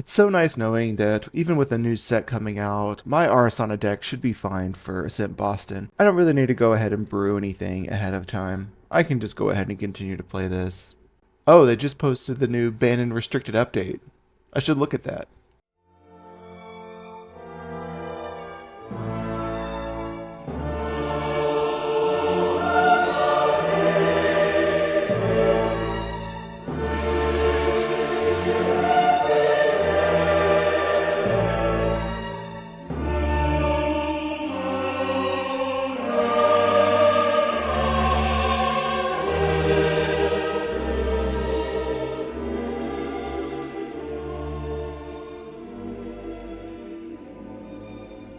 It's so nice knowing that even with a new set coming out, my Arasana deck should be fine for Ascent Boston. I don't really need to go ahead and brew anything ahead of time. I can just go ahead and continue to play this. Oh, they just posted the new Banned and Restricted update. I should look at that.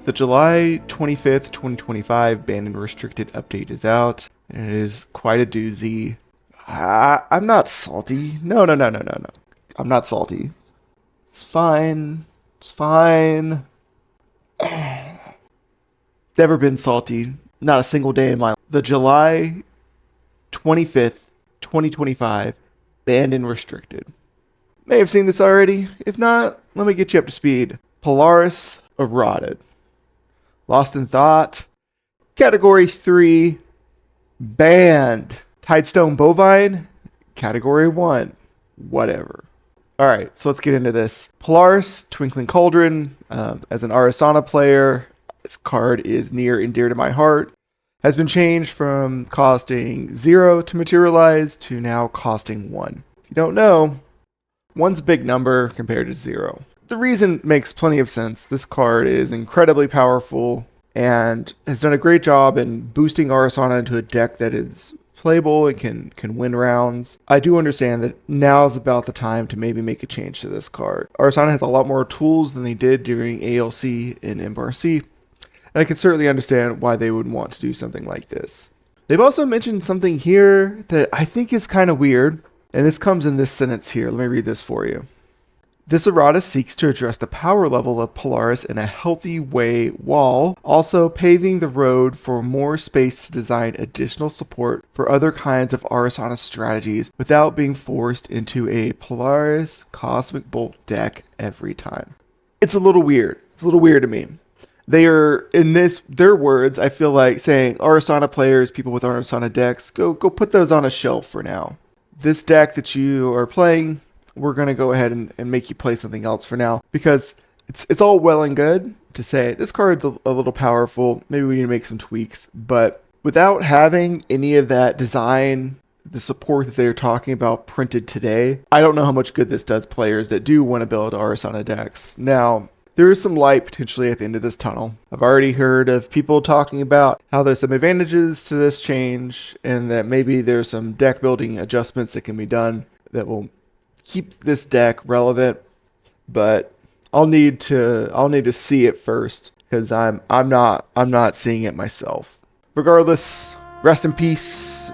The July 25th, 2025 Banned and Restricted update is out, and it is quite a doozy. I'm not salty. No. I'm not salty. It's fine. It's fine. Never been salty. Not a single day in my life. The July 25th, 2025 Banned and Restricted. May have seen this already. If not, let me get you up to speed. Polaris errata. Lost in Thought. Category 3. Banned. Tidestone Bovine. Category 1. Whatever. Alright, so let's get into this. Polaris, Twinkling Cauldron. As an Arasana player, this card is near and dear to my heart. Has been changed from costing 0 to materialize to now costing 1. If you don't know, 1's a big number compared to 0. The reason makes plenty of sense. This card is incredibly powerful and has done a great job in boosting Arasana into a deck that is playable and can win rounds. I do understand that now is about the time to maybe make a change to this card. Arasana has a lot more tools than they did during ALC and MRC, and I can certainly understand why they would want to do something like this. They've also mentioned something here that I think is kind of weird, and this comes in this sentence here. Let me read this for you. This errata seeks to address the power level of Polaris in a healthy way while also paving the road for more space to design additional support for other kinds of Arasana strategies without being forced into a Polaris Cosmic Bolt deck every time. It's a little weird. It's a little weird to me. They are, in their words, I feel like saying Arasana players, people with Arasana decks, go put those on a shelf for now. This deck that you are playing, we're going to go ahead and make you play something else for now, because it's all well and good to say this card's a little powerful. Maybe we need to make some tweaks, but without having any of that design, the support that they're talking about printed today, I don't know how much good this does players that do want to build Arasana decks. Now, there is some light potentially at the end of this tunnel. I've already heard of people talking about how there's some advantages to this change and that maybe there's some deck building adjustments that can be done that will keep this deck relevant, but I'll need to see it first because I'm not seeing it myself. Regardless, rest in peace,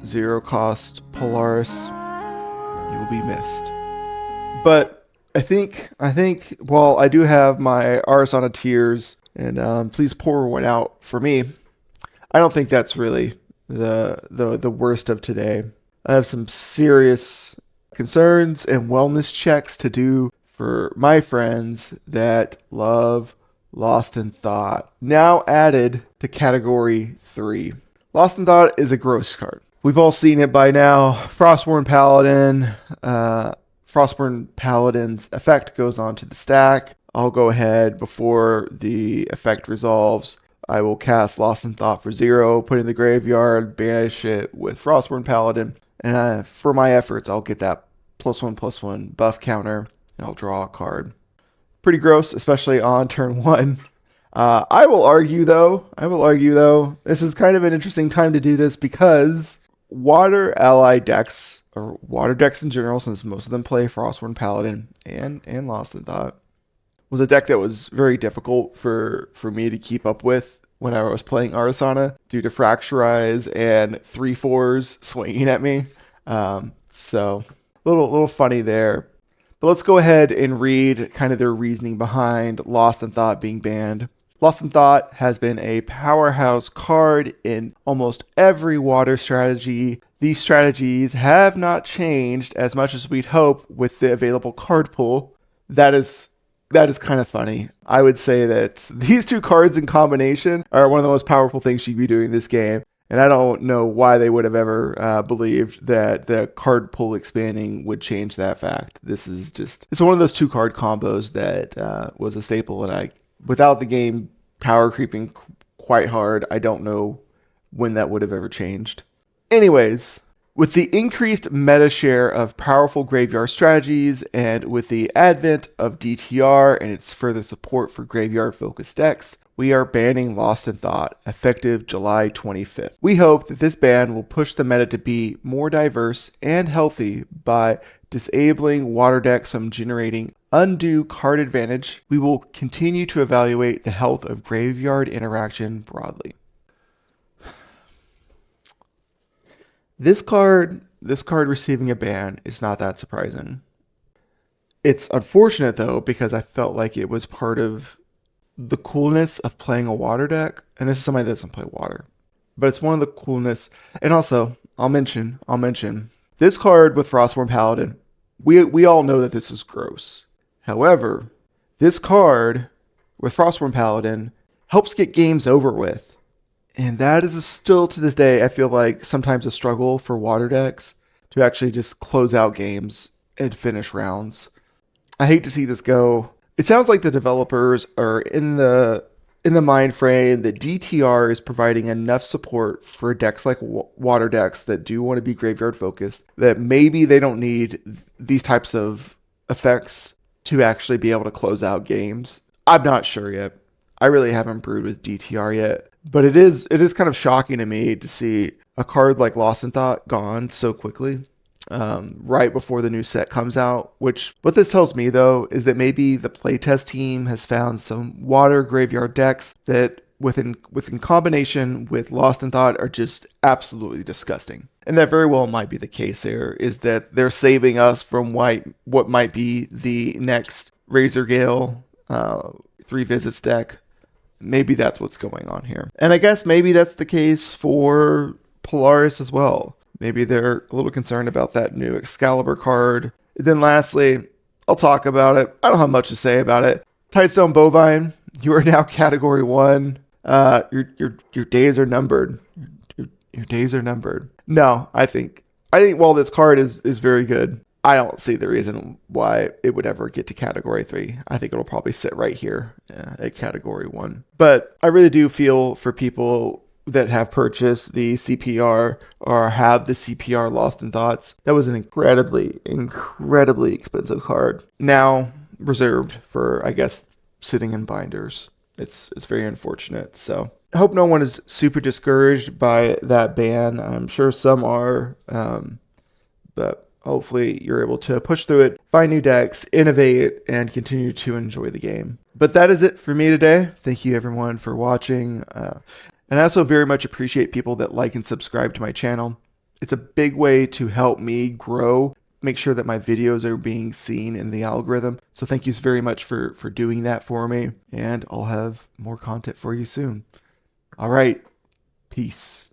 zero cost Polaris. You will be missed. But I think while I do have my Arasana tiers, and please pour one out for me, I don't think that's really the worst of today. I have some serious concerns and wellness checks to do for my friends that love Lost in Thought. Now added to category 3. Lost in Thought is a gross card. We've all seen it by now. Frostborn Paladin. Frostborn Paladin's effect goes onto the stack. I'll go ahead before the effect resolves. I will cast Lost in Thought for 0, put it in the graveyard, banish it with Frostborn Paladin. And for my efforts, I'll get that +1/+1 buff counter, and I'll draw a card. Pretty gross, especially on turn 1. I will argue though, this is kind of an interesting time to do this because water ally decks, or water decks in general, since most of them play Frostborn Paladin and Lost in Thought, was a deck that was very difficult for me to keep up with when I was playing Arasana due to Fracturize and 3/4s swinging at me. So a little funny there. But let's go ahead and read kind of their reasoning behind Lost in Thought being banned. Lost in Thought has been a powerhouse card in almost every water strategy. These strategies have not changed as much as we'd hope with the available card pool. That is kind of funny. I would say that these two cards in combination are one of the most powerful things you'd be doing in this game. And I don't know why they would have ever believed that the card pool expanding would change that fact. It's one of those two card combos that was a staple. And without the game power creeping quite hard, I don't know when that would have ever changed. Anyways, with the increased meta share of powerful graveyard strategies and with the advent of DTR and its further support for graveyard-focused decks, we are banning Lost in Thought, effective July 25th. We hope that this ban will push the meta to be more diverse and healthy by disabling water decks from generating undue card advantage. We will continue to evaluate the health of graveyard interaction broadly. This card receiving a ban is not that surprising. It's unfortunate though, because I felt like it was part of the coolness of playing a water deck. And this is somebody that doesn't play water, but it's one of the coolness. And also I'll mention this card with Frostborn Paladin. We all know that this is gross. However, this card with Frostborn Paladin helps get games over with. And that is still to this day, I feel like sometimes a struggle for water decks to actually just close out games and finish rounds. I hate to see this go. It sounds like the developers are in the mind frame that DTR is providing enough support for decks like water decks that do want to be graveyard focused, that maybe they don't need these types of effects to actually be able to close out games. I'm not sure yet. I really haven't brewed with DTR yet. But it is kind of shocking to me to see a card like Lost in Thought gone so quickly, right before the new set comes out. What this tells me, though, is that maybe the playtest team has found some water graveyard decks that, within combination with Lost in Thought, are just absolutely disgusting. And that very well might be the case here, is that they're saving us from what might be the next Razor Gale 3 Visits deck. Maybe that's what's going on here. And I guess maybe that's the case for Polaris as well. Maybe they're a little concerned about that new Excalibur card. And then lastly, I'll talk about it. I don't have much to say about it. Tidestone Bovine, you are now category 1. Your days are numbered. Your days are numbered. No, I think while this card is very good, I don't see the reason why it would ever get to category 3. I think it'll probably sit right here at category 1. But I really do feel for people that have purchased the CPR or have the CPR Lost in Thoughts. That was an incredibly expensive card. Now reserved for, I guess, sitting in binders. It's very unfortunate. So I hope no one is super discouraged by that ban. I'm sure some are, but hopefully you're able to push through it, find new decks, innovate, and continue to enjoy the game. But that is it for me today. Thank you everyone for watching. And I also very much appreciate people that like and subscribe to my channel. It's a big way to help me grow, make sure that my videos are being seen in the algorithm. So thank you very much for doing that for me. And I'll have more content for you soon. All right. Peace.